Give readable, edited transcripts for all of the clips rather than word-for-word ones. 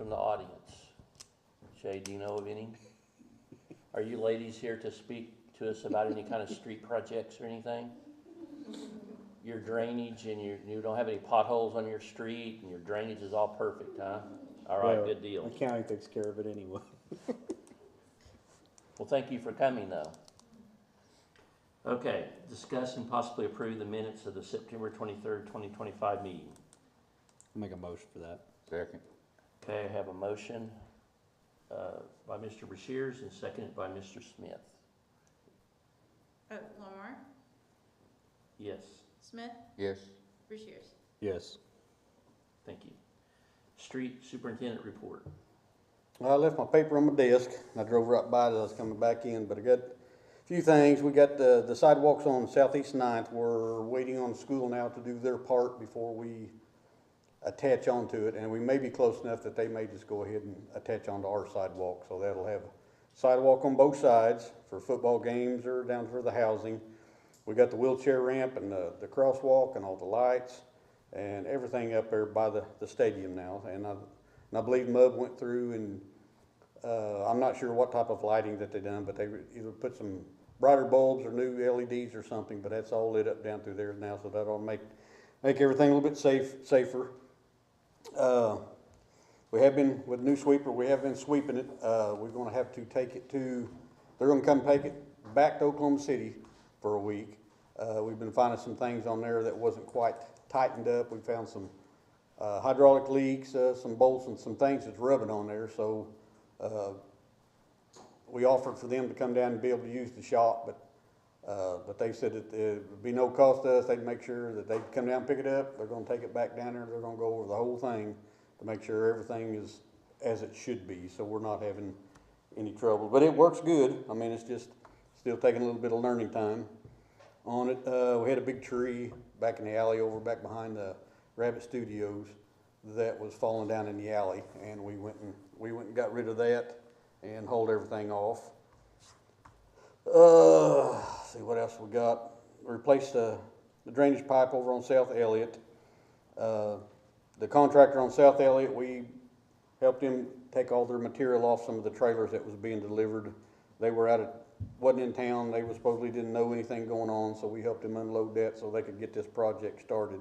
from the audience? Shay, do you know of any? Are you ladies here to speak to us about any kind of street projects or anything? Your drainage and you don't have any potholes on your street and your drainage is all perfect, huh? All right, Well, good deal. the county takes care of it anyway. Well, thank you for coming, though. Okay, discuss and possibly approve the minutes of the September 23rd, 2025 meeting. Make a motion for that. Second. Okay, I have a motion by Mr. Brashears and seconded by Mr. Smith. Lamar, Yes, Smith, Yes. Brashears. Yes. thank you. Street superintendent report. Well, I left my paper on my desk, and I drove right by it as I was coming back in, but I got a few things. We got the sidewalks on Southeast 9th. We're waiting on the school now to do their part before we attach onto it, and we may be close enough that they may just go ahead and attach onto our sidewalk, so that'll have a sidewalk on both sides for football games or down for the housing. We got the wheelchair ramp and the crosswalk and all the lights and everything up there by the stadium now, and I believe MUB went through and I'm not sure what type of lighting that they done, but they either put some brighter bulbs or new LEDs or something, but that's all lit up down through there now, so that'll make everything a little bit safer. We have been, with new sweeper, we have been sweeping it. We're gonna have to take it to, they're gonna come take it back to Oklahoma City for a week. We've been finding some things on there that wasn't quite tightened up. We found some hydraulic leaks, some bolts and some things that's rubbing on there, so we offered for them to come down and be able to use the shop, but they said that it would be no cost to us. They'd make sure that they'd come down and pick it up. They're gonna take it back down there. They're gonna go over the whole thing to make sure everything is as it should be, so we're not having any trouble. But it works good. I mean, it's just still taking a little bit of learning time on it. We had a big tree back in the alley over back behind the Rabbit Studios that was falling down in the alley, and we went and got rid of that and hauled everything off. Let's see what else we got. We replaced the drainage pipe over on South Elliott. The contractor on South Elliott, we helped him take all their material off some of the trailers that was being delivered. They were wasn't in town. They supposedly didn't know anything going on, so we helped him unload that so they could get this project started.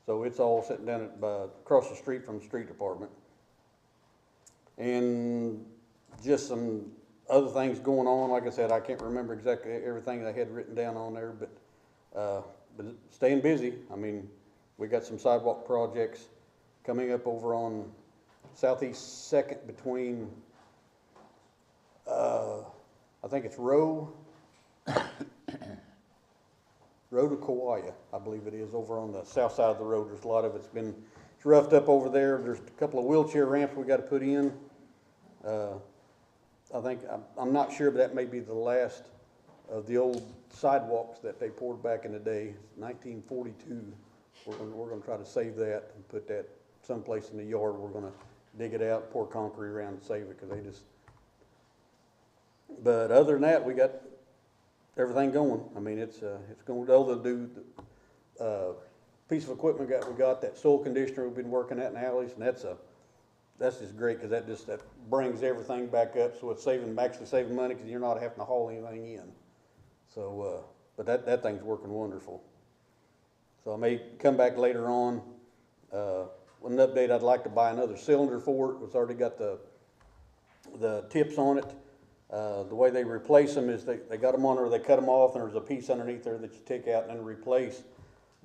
So it's all sitting down across the street from the street department. And just some other things going on. Like I said, I can't remember exactly everything I had written down on there, but staying busy. I mean, we got some sidewalk projects coming up over on Southeast 2nd between, I think it's Row to Kauai, I believe it is, over on the south side of the road. There's a lot of it's roughed up over there. There's a couple of wheelchair ramps we got to put in. I think, I'm not sure, but that may be the last of the old sidewalks that they poured back in the day, 1942. We're going to try to save that and put that someplace in the yard. We're going to dig it out, pour concrete around and save it, because they just, but other than that, we got everything going. I mean, it's going, other than do piece of equipment we got that soil conditioner we've been working at in alleys, and that's just great, because that brings everything back up, so it's actually saving money, because you're not having to haul anything in. So, but that thing's working wonderful. So I may come back later on with an update. I'd like to buy another cylinder for it. It's already got the tips on it. The way they replace them is they got them on there, they cut them off, and there's a piece underneath there that you take out and then replace.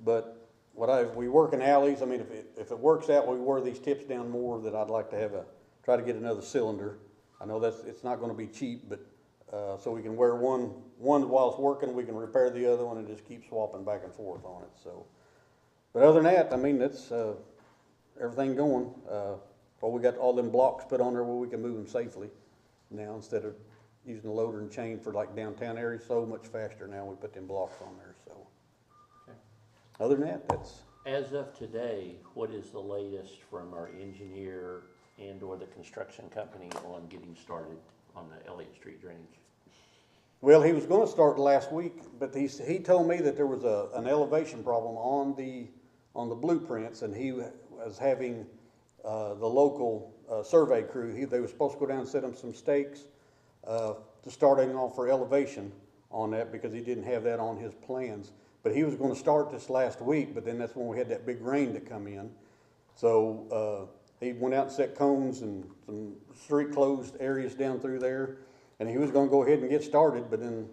But we work in alleys. I mean, if it works out, we wear these tips down more, that I'd like to try to get another cylinder. I know it's not going to be cheap, but so we can wear one while it's working, we can repair the other one and just keep swapping back and forth on it. So, but other than that, I mean, it's everything going. Well, we got all them blocks put on there where we can move them safely now, instead of using a loader and chain for like downtown areas. So much faster now. We put them blocks on there. So, okay. Other than that, that's. As of today, what is the latest from our engineer and/or the construction company on getting started on the Elliott Street drainage? Well, he was going to start last week, but he told me that there was an elevation problem on the blueprints, and he was having the local survey crew. They were supposed to go down and set them some stakes, to starting off for elevation on that because he didn't have that on his plans. But he was gonna start this last week, but then that's when we had that big rain that come in. So, he went out and set cones and some street closed areas down through there. And he was gonna go ahead and get started, but then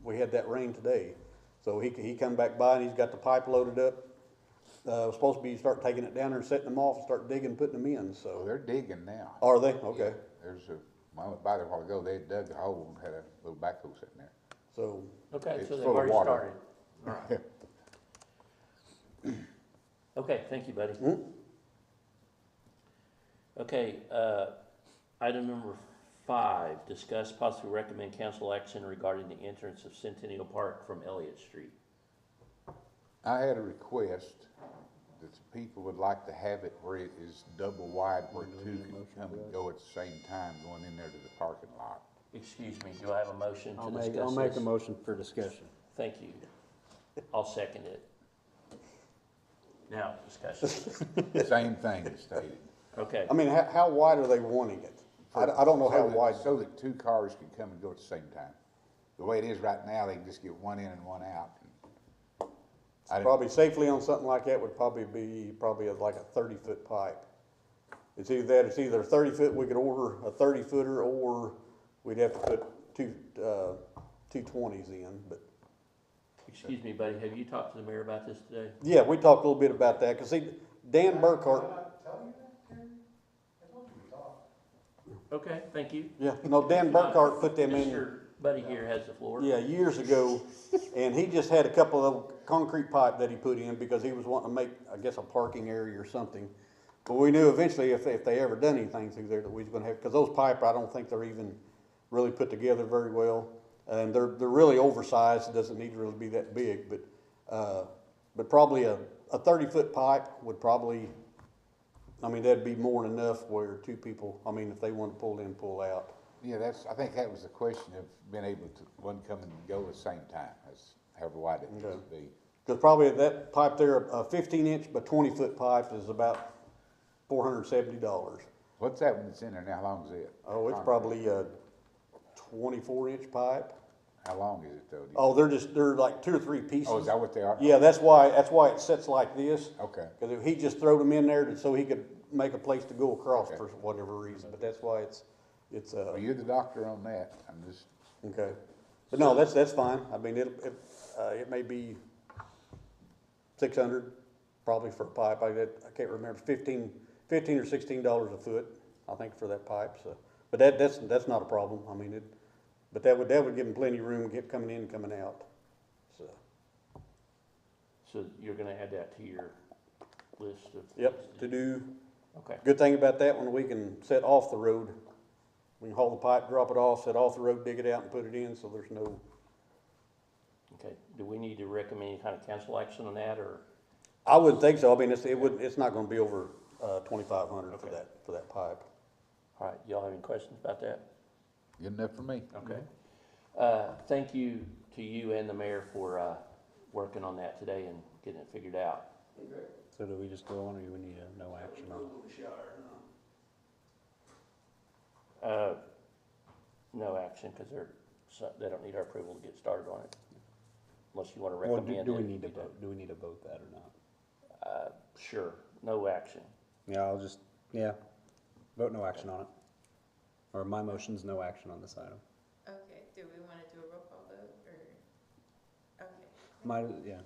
we had that rain today. So he come back by and he's got the pipe loaded up. Was supposed to be start taking it down there and setting them off and start digging, putting them in, So so. they're digging now. Are they? Okay. There's when I went by there a while ago, they dug a hole and had a little backhoe sitting there. So, Okay, It's so they've full of already water. started. All right. Okay, thank you, buddy. Okay, item number 5, discuss possibly recommend council action regarding the entrance of Centennial Park from Elliott Street. I had a request that the people would like to have it where it is double wide, where two can come and go at the same time going in there to the parking lot. Excuse me, do I have a motion to I'll discuss make, I'll make a this? motion for discussion. Thank you. I'll second it. Now, discussion. Same thing is stated. Okay, I mean, how wide are they wanting it? I don't know how So that- wide. So that two cars can come and go at the same time. The way it is right now, they can just get one in and one out. I didn't- Probably safely on something like that would probably be like a 30-foot pipe. It's either that, it's either 30 foot, we could order a 30-footer, or we'd have to put two 220s in, but. excuse me, buddy, have you talked to the mayor about this today? Yeah, we talked a little bit about that, cause see, Dan Burkhart, Okay, thank you. yeah, no, Dan Burkhart put them in. Mr. Buddy here has the floor. Yeah, years ago, and he just had a couple of concrete pipe that he put in because he was wanting to make, I guess, a parking area or something. But we knew eventually if they ever done anything through there that we was gonna have, cause those pipe, I don't think they're even really put together very well. And they're really oversized, it doesn't need to really be that big, but probably a 30-foot pipe would probably, I mean, that'd be more than enough where two people, I mean, if they want to pull in, pull out. Yeah, I think that was the question of being able to, one come and go at the same time, that's however wide it needs to be. Cause probably that pipe there, a 15-inch by 20-foot pipe is about $470. What's that one that's in there now, how long is it? Oh, it's probably a 24-inch pipe. How long is it though? Do you- Oh, they're like 2 or 3 pieces. Oh, is that what they are? Yeah, that's why it sits like this. Okay. Cause if he just threw them in there so he could make a place to go across Okay. for whatever reason, but that's why it's, Well, you're the doctor on that, I'm just, okay. But no, that's fine. I mean, it may be 600 probably for a pipe. I can't remember, 15 or $16 a foot, I think, for that pipe, so. But that's not a problem. I mean, but that would give them plenty of room, coming in and coming out, so. So you're gonna add that to your list of? Yep, to do. Okay, Good thing about that one, we can set off the road. We can haul the pipe, drop it off, set off the road, dig it out and put it in, so there's no, okay. Do we need to recommend any kind of council action on that, or? I wouldn't think so. I mean, it's not gonna be over, 2,500 Okay. for that pipe. All right, y'all have any questions about that? good enough for me. Okay. Thank you to you and the mayor for, working on that today and getting it figured out. So do we just go on, or do we need a no action on it? No action, cause they don't need our approval to get started on it. Unless you wanna Well, recommend it. do we need to vote, do we need to vote that or not? Sure, no action. Yeah, vote no action on it. Or my motion's no action on this item. Okay, do we wanna do a roll call vote, or, okay. Yeah.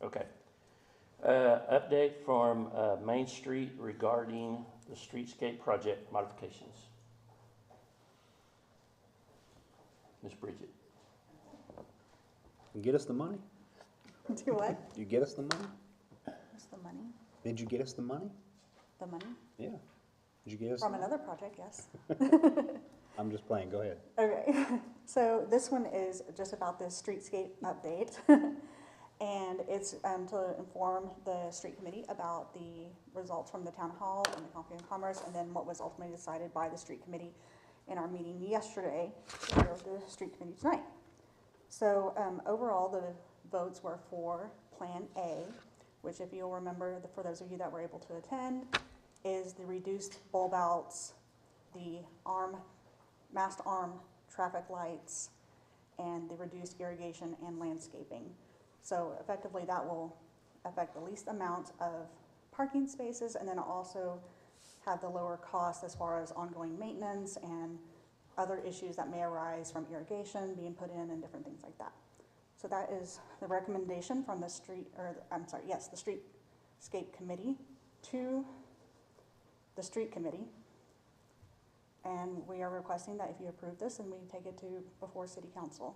Okay. Update from, Main Street regarding the streetscape project modifications. Ms. Bridget. You get us the money? Do what? You get us the money? What's the money? Did you get us the money? The money? Yeah. Did you get us? From another project, yes. I'm just playing, go ahead. Okay, so this one is just about the streetscape update. And it's to inform the street committee about the results from the town hall and the Coffee and Commerce, and then what was ultimately decided by the street committee in our meeting yesterday, or the street committee tonight. So overall, the votes were for Plan A, which if you'll remember, for those of you that were able to attend, is the reduced bulb outs, the mast arm traffic lights, and the reduced irrigation and landscaping. So effectively, that will affect the least amount of parking spaces, and then also have the lower cost as far as ongoing maintenance and other issues that may arise from irrigation being put in and different things like that. So that is the recommendation from the the Streetscape Committee to the Street Committee. And we are requesting that if you approve this, and we take it to before City Council.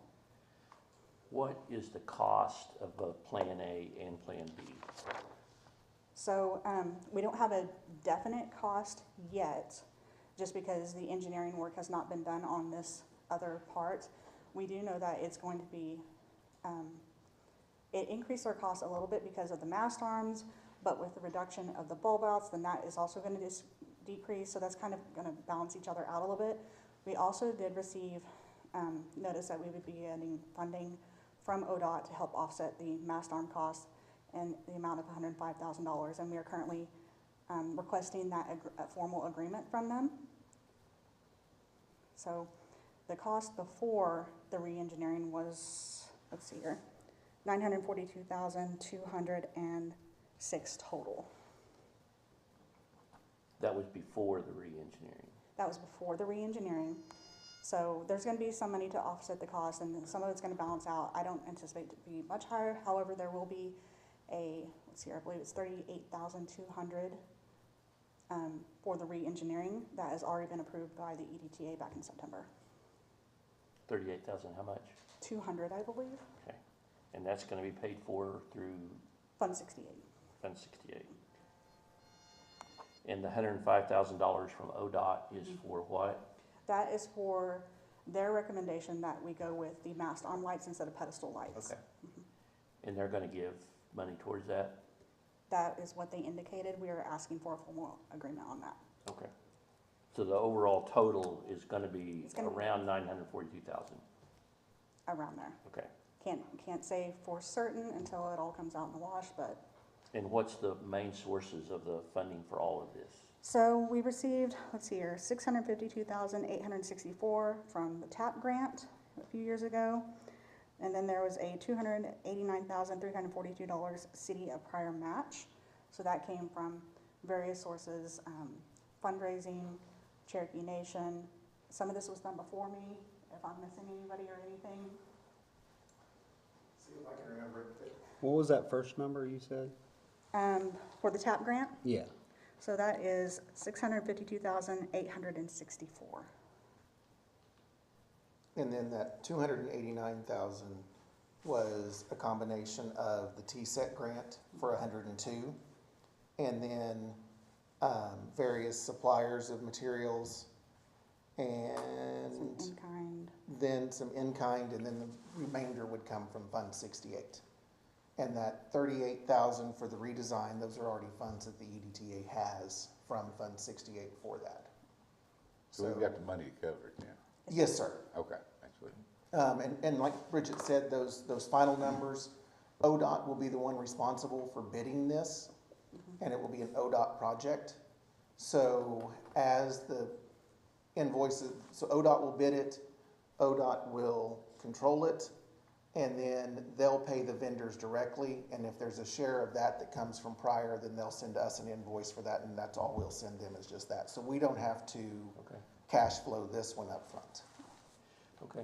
What is the cost of both Plan A and Plan B? So we don't have a definite cost yet, just because the engineering work has not been done on this other part. We do know that it's going to be, it increased our cost a little bit because of the mast arms, but with the reduction of the bulb outs, then that is also going to decrease, so that's kind of going to balance each other out a little bit. We also did receive notice that we would be getting funding from ODOT to help offset the mast arm costs and the amount of $105,000, and we are currently requesting that a formal agreement from them. So the cost before the re-engineering was, let's see here, $942,206 total. That was before the re-engineering. That was before the re-engineering. So there's going to be some money to offset the cost, and some of it's going to balance out. I don't anticipate it to be much higher. However, there will be let's see here, I believe it's $38,200 for the re-engineering that has already been approved by the EDTA back in September. 38,000, how much? 200, I believe. Okay. And that's gonna be paid for through Fund 68. Fund 68. And the $105,000 from ODOT is for what? That is for their recommendation that we go with the mast arm lights instead of pedestal lights. Okay. And they're gonna give money towards that? That is what they indicated. We are asking for a formal agreement on that. Okay. So the overall total is gonna be It's gonna be- around 942,000? Around there. Okay. Can't say for certain until it all comes out in the wash, but. And what's the main sources of the funding for all of this? So we received, let's see here, $652,864 from the TAP grant a few years ago. And then there was a $289,342 City of Pryor match. So that came from various sources, fundraising, Cherokee Nation. Some of this was done before me, if I'm missing anybody or anything. See if I can remember it. What was that first number you said? For the TAP grant, Yeah. so that is $652,864. And then that 289,000 was a combination of the TSEC grant for 102, and then various suppliers of materials, Some and in-kind. then some in-kind, and then the remainder would come from Fund 68. And that 38,000 for the redesign, those are already funds that the EDTA has from Fund 68 for that. So we've got the money to cover it now. Yes, sir. Okay, that's what. And like Bridget said, those final numbers, ODOT will be the one responsible for bidding this, and it will be an ODOT project. So as the invoices, so ODOT will bid it, ODOT will control it, and then they'll pay the vendors directly, and if there's a share of that comes from Pryor, then they'll send us an invoice for that, and that's all we'll send them is just that. So we don't have to Okay. cash flow this one up front. Okay.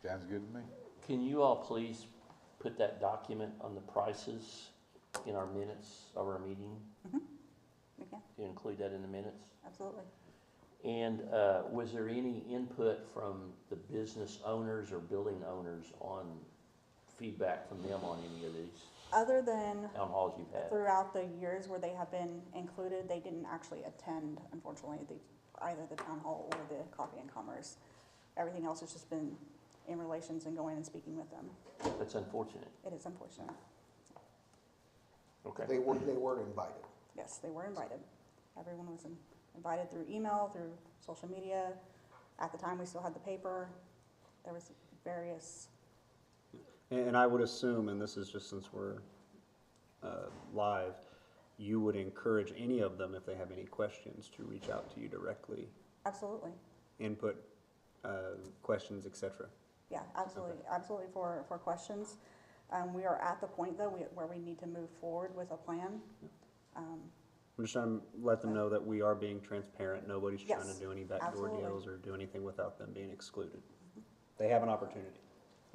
Sounds good to me. Can you all please put that document on the prices in our minutes of our meeting? We can, To include that in the minutes? absolutely. And was there any input from the business owners or building owners on feedback from them on any of these Other than town halls you've had? throughout the years where they have been included, they didn't actually attend, unfortunately, either the town hall or the Coffee and Commerce. Everything else has just been in relations and going and speaking with them. That's unfortunate. It is unfortunate. Okay. They were invited. Yes, they were invited. Everyone was invited through email, through social media. At the time, we still had the paper. There was various, And I would assume, and this is just since we're live, you would encourage any of them, if they have any questions, to reach out to you directly, Absolutely. input, questions, et cetera. Yeah, absolutely, absolutely for questions. We are at the point though, where we need to move forward with a plan. I'm just trying to let them know that we are being transparent. Nobody's trying Yes, to do any backdoor absolutely. deals or do anything without them being excluded. They have an opportunity.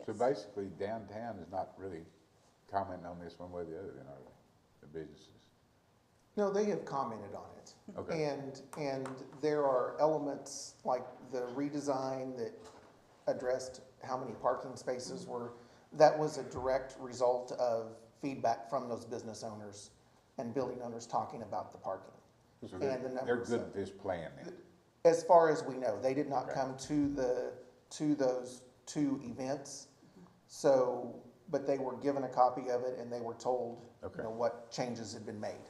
So Yes. basically, downtown is not really commenting on this one way or the other, then, are they? The businesses? No, they have commented on it. Okay. And there are elements like the redesign that addressed how many parking spaces were, that was a direct result of feedback from those business owners and building owners talking about the parking. So And the they're numbers good of- at this plan then? As far as we know, they did not Okay. come to those two events. So, but they were given a copy of it and they were told, Okay. what changes had been made.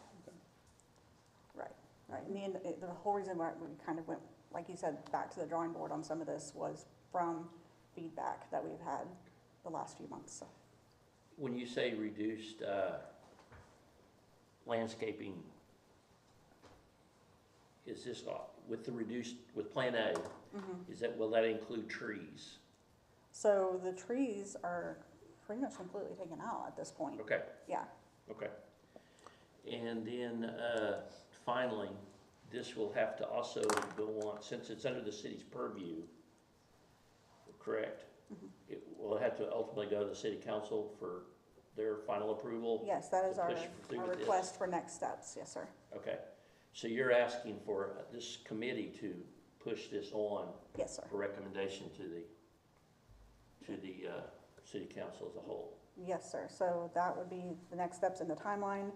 Right, right. And the whole reason why we kind of went, like you said, back to the drawing board on some of this was from feedback that we've had the last few months, so. When you say reduced landscaping, is this with the reduced, with Plan A, will that include trees? So the trees are pretty much completely taken out at this point. Okay, Yeah, okay. And then finally, this will have to also go on, since it's under the city's purview, correct? It will have to ultimately go to the city council for their final approval? yes, that is To our push through with this? request for next steps, yes, sir. Okay, so you're asking for this committee to push this on Yes, sir. for recommendation to the city council as a whole? Yes, sir. So that would be the next steps in the timeline.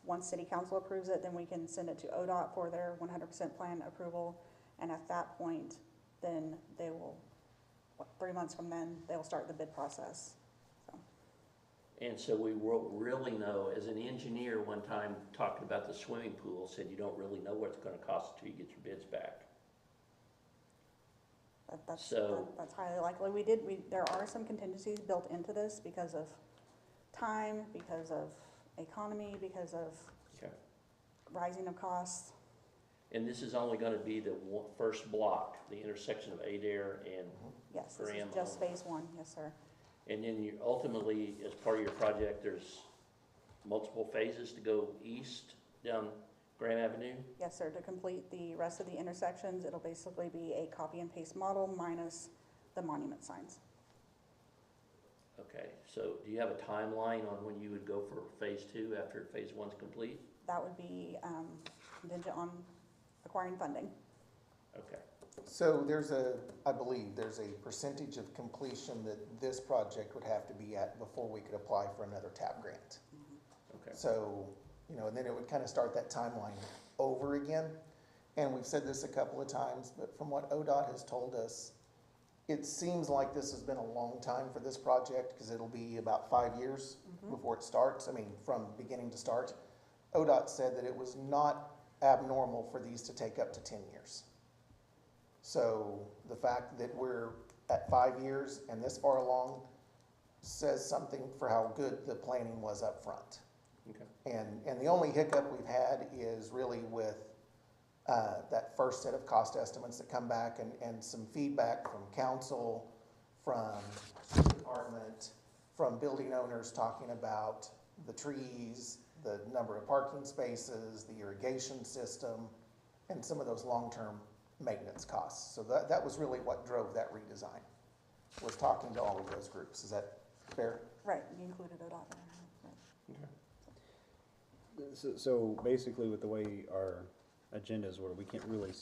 Once city council approves it, then we can send it to ODOT for their 100% plan approval. And at that point, then they will, 3 months from then, they'll start the bid process. So, And so we won't really know, as an engineer one time talking about the swimming pool, said you don't really know what it's gonna cost until you get your bids back. So- that's highly likely. There are some contingencies built into this because of time, because of economy, because of Okay. rising of costs. And this is only gonna be the first block, the intersection of Adair and, Yes, this Graham is just only. phase one, yes, sir. and then you ultimately, as part of your project, there's multiple phases to go east down Graham Avenue? Yes, sir, to complete the rest of the intersections, it'll basically be a copy and paste model minus the monument signs. Okay, so do you have a timeline on when you would go for phase two after phase one's complete? That would be contingent on acquiring funding. Okay, So I believe there's a percentage of completion that this project would have to be at before we could apply for another TAP grant. okay. So, and then it would kind of start that timeline over again. And we've said this a couple of times, but from what ODOT has told us, it seems like this has been a long time for this project because it'll be about 5 years before it starts. I mean, from beginning to start. ODOT said that it was not abnormal for these to take up to 10 years. So the fact that we're at 5 years and this far along says something for how good the planning was up front. Okay. And the only hiccup we've had is really with that first set of cost estimates that come back and some feedback from council, from the department, from building owners talking about the trees, the number of parking spaces, the irrigation system, and some of those long-term maintenance costs. So that was really what drove that redesign, was talking to all of those groups. Is that fair? Right, you included ODOT there. Right. So basically with the way our agendas were, we can't really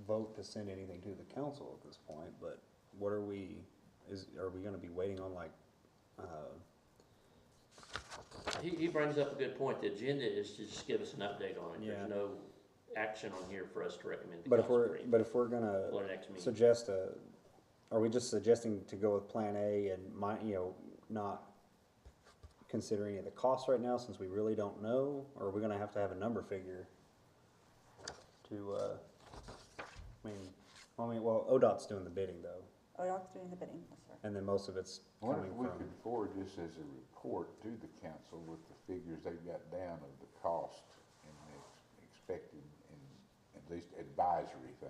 vote to send anything to the council at this point, but what are we gonna be waiting on He brings up a good point. The agenda is to just give us an update on it. Yeah. There's no action on here for us to recommend to but if council. we're gonna Till our next meeting. suggest are we just suggesting to go with plan A and not consider any of the costs right now since we really don't know? Or are we gonna have to have a number figure to, well, ODOT's doing the bidding though, ODOT's doing the bidding, yes, sir. and then most of it's I wonder coming if we from, could forward this as a report to the council with the figures they've got down of the cost expected in at least advisory thing.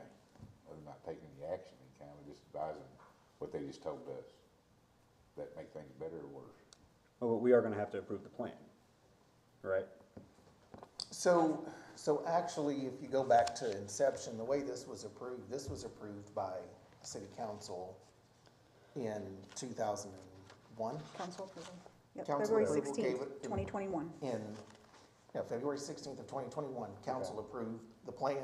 Other than not taking any action in kind of just advising what they just told us. That make things better or worse? Well, we are gonna have to approve the plan, right? So actually, if you go back to inception, the way this was approved by the city council in 2001. Council approval. Yep, Council February approval gave 16th, it in- 2021. February 16th of 2021, council approved the plan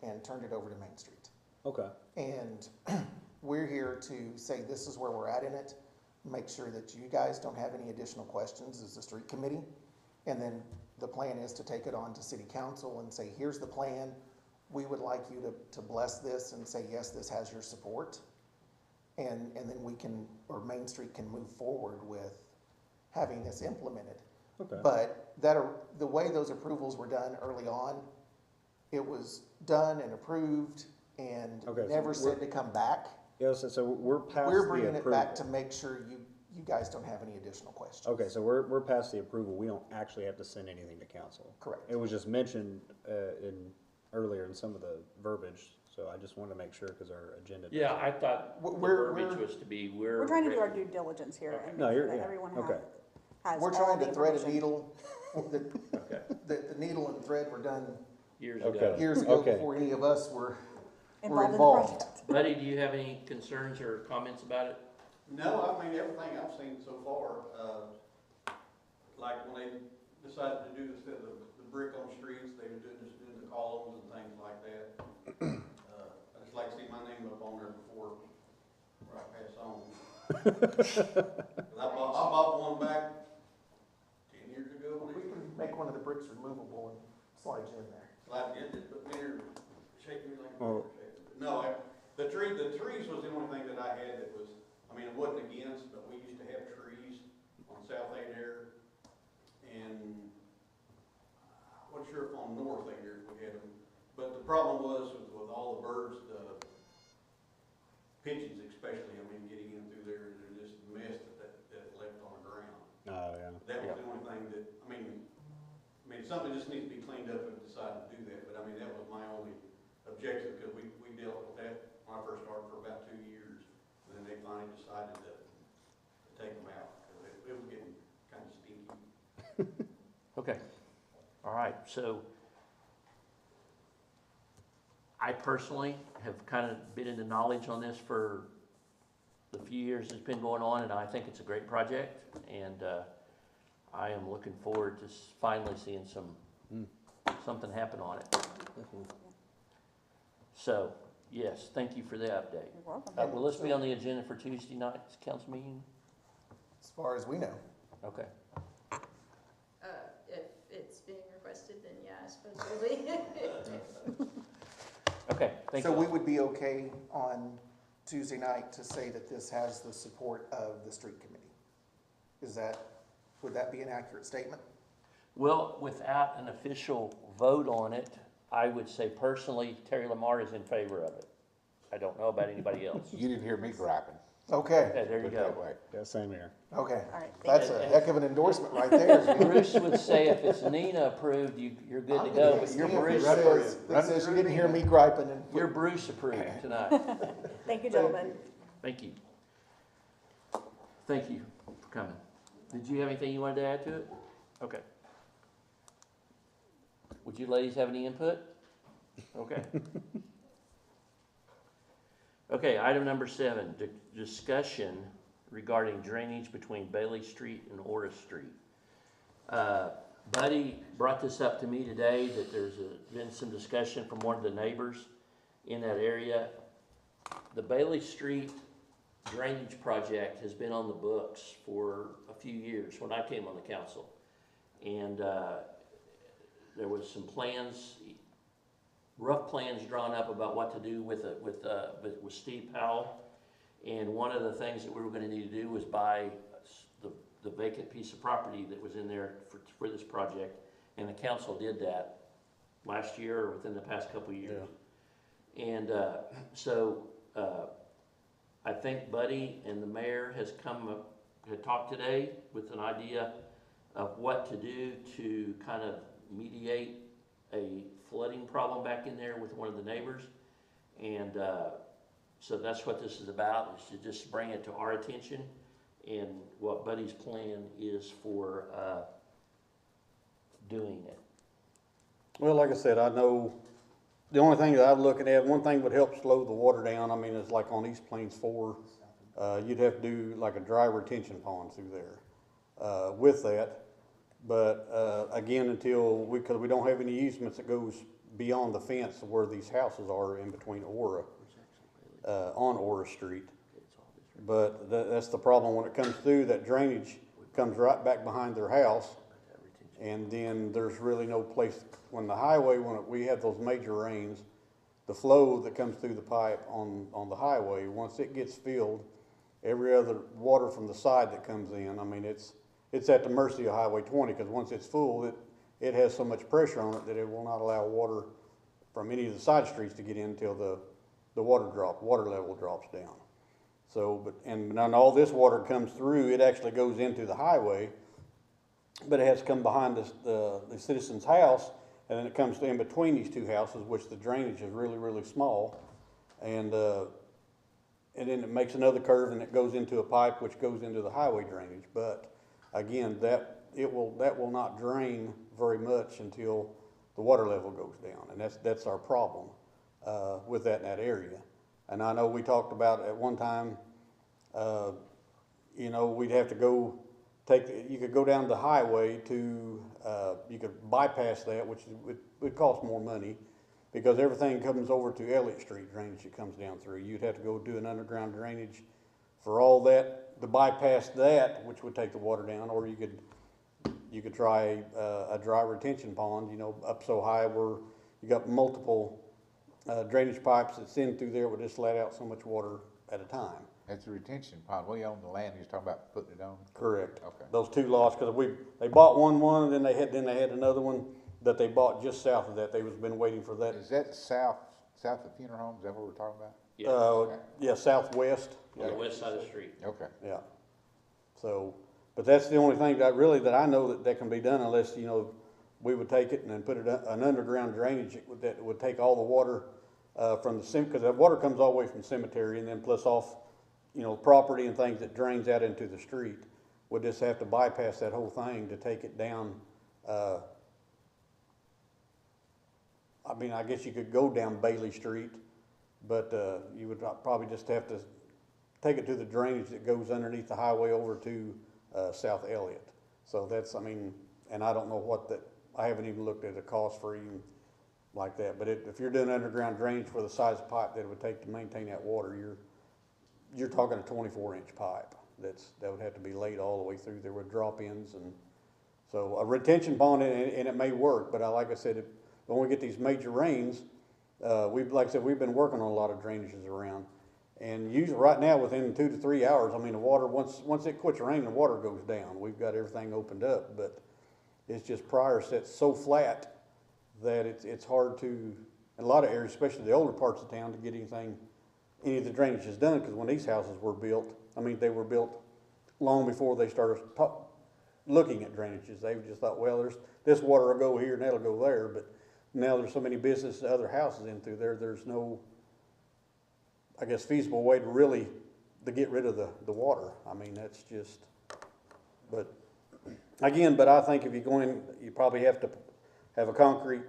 and turned it over to Main Street. Okay, And we're here to say this is where we're at in it, make sure that you guys don't have any additional questions as the street committee. And then the plan is to take it on to city council and say, here's the plan. We would like you to bless this and say, yes, this has your support. And then we can, or Main Street can move forward with having this implemented. okay. But the way those approvals were done early on, it was done and approved and Okay, so never we're- said to come back. Yeah, so we're past the We're bringing it back to approval. make sure you guys don't have any additional questions. Okay, so we're past the approval. We don't actually have to send anything to council. Correct. It was just mentioned, earlier in some of the verbiage, so I just wanted to make sure, cause our agenda. Yeah, I thought the We're- verbiage was to be, We're trying to do our due diligence here and No, make you're- sure that yeah, everyone okay. has We're all trying the to thread a information. needle, Okay, the needle and thread were done years Okay. ago. years ago Okay. before any of us were Involved in the involved. project. Buddy, do you have any concerns or comments about it? No, I mean, everything I've seen so far, like when they decided to do instead of the brick on streets, they were just doing the columns and things like that. I just like to see my name up on there before I pass on. 'Cause I bought one back 10 years ago. We can make one of the bricks removable and slide you in there. Like, it just put me here, shaking me like a Oh. No, the trees was the only thing that I had that was, I mean, it wasn't against, but we used to have trees on South Adair, and I wasn't sure if on North Adair we had them, but the problem was with all the birds, the pigeons especially, I mean, getting in through there, they're just a mess that left on the ground. Oh, yeah. That was the only thing that, I mean, something just needs to be cleaned up and decided to do that, but I mean, that was my only objective, because we dealt with that when I first started for about 2 years, and then they finally decided to take them out, because it was getting kind of stinky. Okay, all right, so I personally have kind of been in the knowledge on this for the few years it's been going on, and I think it's a great project, and I am looking forward to finally seeing something happen on it. So, yes, thank you for the update. You're welcome. Will this be on the agenda for Tuesday night's council meeting? As far as we know. Okay. If it's being requested, then yeah, I suppose we'll be. Okay, thank you. So we would be okay on Tuesday night to say that this has the support of the street committee? Would that be an accurate statement? Well, without an official vote on it, I would say personally, Terry Lamar is in favor of it. I don't know about anybody else. You didn't hear me griping. Okay, Okay, there you Put it that go. way. Yeah, same here. okay. All right, thank That's you. a heck of an endorsement right there. Bruce would say if it's Nina approved, you're good to go, but you're Bruce approved. That says you didn't hear me griping and. You're Bruce approved tonight. Thank you, gentlemen. Thank you. Thank you for coming. Did you have anything you wanted to add to it? Okay. Would you ladies have any input? Okay. Okay, item number 7, discussion regarding drainage between Bailey Street and Orris Street. Buddy brought this up to me today, that there's been some discussion from one of the neighbors in that area. The Bailey Street drainage project has been on the books for a few years, when I came on the council. And there was some plans, rough plans drawn up about what to do with Steve Powell. And one of the things that we were gonna need to do was buy the vacant piece of property that was in there for this project. And the council did that last year or within the past couple of years. And I think Buddy and the mayor had talked today with an idea of what to do to kind of mediate a flooding problem back in there with one of the neighbors. And, so that's what this is about, is to just bring it to our attention. And what Buddy's plan is for, doing it. Well, like I said, I know, the only thing that I'm looking at, one thing would help slow the water down, I mean, is like on East Plains 4, you'd have to do like a dry retention pond through there, with that. But, again, because we don't have any easements that goes beyond the fence of where these houses are in between Aura, on Aura Street. But that's the problem, when it comes through, that drainage comes right back behind their house. And then there's really no place, when the highway, we have those major rains, the flow that comes through the pipe on the highway, once it gets filled, every other water from the side that comes in, I mean, it's at the mercy of Highway 20, because once it's full, it has so much pressure on it that it will not allow water from any of the side streets to get in until the water level drops down. So, and when all this water comes through, it actually goes into the highway, but it has to come behind the citizen's house, and then it comes in between these two houses, which the drainage is really, really small. And then it makes another curve and it goes into a pipe which goes into the highway drainage. But again, that will not drain very much until the water level goes down, and that's our problem with that in that area. And I know we talked about at one time, you know, we'd have to go you could go down the highway to, you could bypass that, which would cost more money, because everything comes over to Elliott Street drainage that comes down through. You'd have to go do an underground drainage for all that, to bypass that, which would take the water down, or you could try a dry retention pond, you know, up so high where you got multiple drainage pipes that's in through there would just let out so much water at a time. That's a retention pond. We own the land you're talking about putting it on? Correct. Okay. Those two lots, because they bought one, and then they had another one that they bought just south of that. They was been waiting for that. Is that south of Funeral Home? Is that what we're talking about? Yeah, Yeah, southwest. on the west side of the street. Okay. Yeah. So, but that's the only thing that I know that can be done, unless, you know, we would take it and then put it an underground drainage that would take all the water from the because that water comes all the way from the cemetery, and then plus off, you know, property and things that drains out into the street. We'll just have to bypass that whole thing to take it down. I mean, I guess you could go down Bailey Street, but you would probably just have to take it to the drainage that goes underneath the highway over to South Elliott. So that's, I mean, and I don't know I haven't even looked at the cost for even like that. But if you're doing underground drainage for the size of pipe that it would take to maintain that water, you're talking a 24-inch pipe that would have to be laid all the way through there with drop-ins. And so a retention pond, and it may work, but like I said, when we get these major rains, like I said, we've been working on a lot of drainages around, and usually right now within 2 to 3 hours, I mean, the water, once it quits raining, the water goes down. We've got everything opened up, but it's just Pryor sits so flat that it's hard to, in a lot of areas, especially the older parts of town, to get any of the drainage is done, because when these houses were built, I mean, they were built long before they started looking at drainages. They just thought, well, this water will go here and that'll go there, but now there's so many businesses, other houses in through there, there's no, I guess, feasible way to get rid of the water. I mean, that's just, but again, I think if you go in, you probably have to have a concrete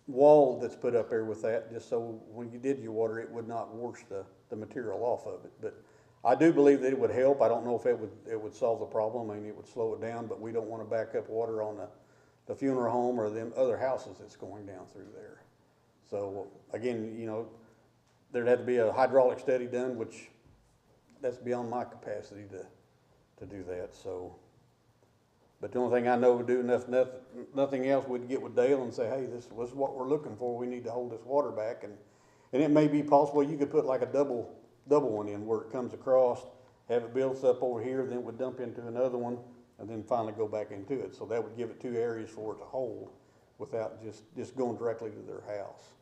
wall that's put up there with that, just so when you did your water, it would not wash the material off of it. But I do believe that it would help. I don't know if it would solve the problem. I mean, it would slow it down, but we don't want to back up water on the funeral home or them other houses that's going down through there. So again, you know, there'd have to be a hydraulic study done, which that's beyond my capacity to do that. So, but the only thing I know would do, nothing else, we'd get with Dale and say, hey, this is what we're looking for. We need to hold this water back. And it may be possible you could put like a double one in where it comes across, have it built up over here, then it would dump into another one, and then finally go back into it. So that would give it 2 areas for it to hold without just going directly to their house.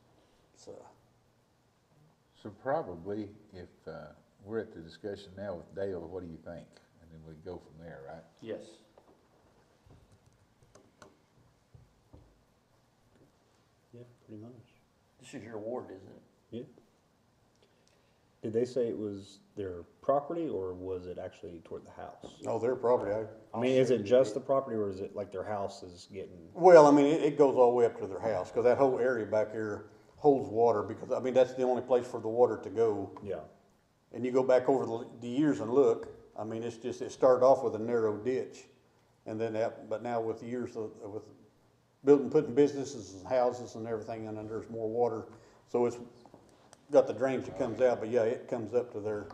So probably, if we're at the discussion now with Dale, what do you think? And then we go from there, right? Yes. pretty much. This is your ward, isn't it? Yeah. Did they say it was their property, or was it actually toward the house? No, their property, I mean, is it just the property, or is it like their house is getting? well, I mean, it goes all the way up to their house, cause that whole area back here holds water, because, I mean, that's the only place for the water to go. Yeah. And you go back over the years and look, I mean, it's just, it started off with a narrow ditch. And then but now with years with putting businesses and houses and everything, and then there's more water. So it's got the drainage that comes out, but yeah, it comes up to their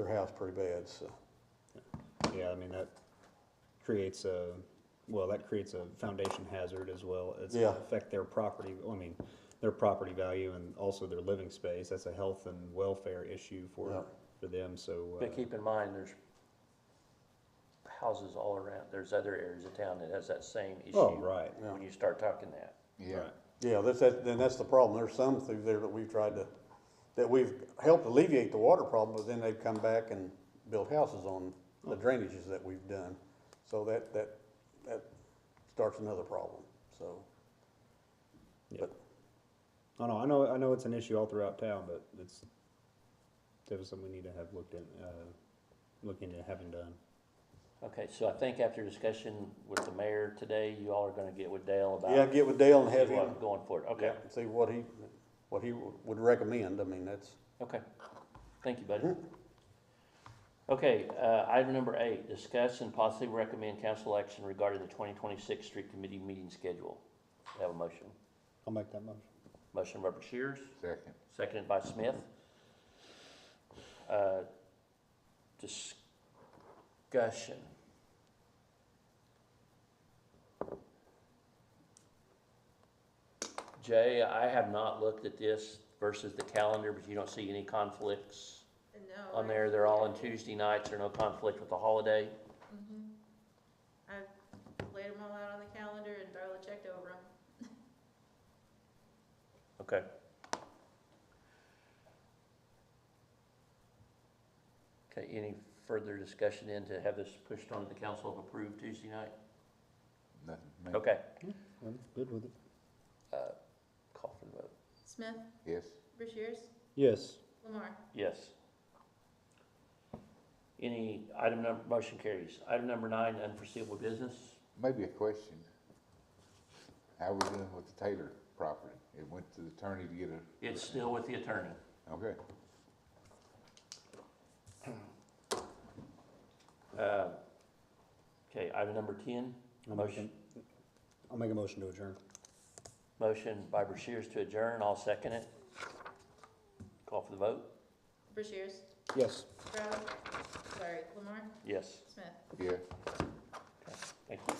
house pretty bad, so. Yeah, I mean, that creates a foundation hazard as well. It's Yeah. gonna affect their property, I mean, their property value and also their living space. That's a health and welfare issue Yeah. for them, so. But keep in mind, there's houses all around, there's other areas of town that has that same issue. Oh, right. Yeah. When you start talking that. Yeah. Right. Yeah, then that's the problem. There's some through there that we've helped alleviate the water problem, but then they've come back and built houses on the drainages that we've done. So that starts another problem, so. Yeah. But, I know it's an issue all throughout town, but it's definitely something we need to have look into having done. Okay, so I think after discussion with the mayor today, you all are gonna get with Dale about. yeah, get with Dale and have see him, what going forward, okay, yeah, see what he would recommend. I mean, that's, okay. Thank you, buddy. Okay, item number 8, discuss and possibly recommend council action regarding the 2026 street committee meeting schedule. Have a motion. I'll make that motion. Motion by Shears, Second. seconded by Smith. Discussion. Jay, I have not looked at this versus the calendar, but you don't see any conflicts No. on there? They're all on Tuesday nights, or no conflict with the holiday? Mm-hmm. I've laid them all out on the calendar and Darla checked over them. Okay. Okay, any further discussion then to have this pushed on to the council of approved Tuesday night? Nothing. Okay, I'm good with it. call for the vote. Smith, Yes. Rushiers, Yes. Lamar. Yes. Any motion carries. Item number 9, unforeseeable business. Maybe a question. How we doing with the Taylor property? It went to the attorney to get a. It's still with the attorney. Okay. Okay, item number 10, I'll make a motion to adjourn. motion by Rushiers to adjourn. I'll second it. Call for the vote. Rushiers, Yes. Lamar, Yes. Smith. Yeah. Thank you.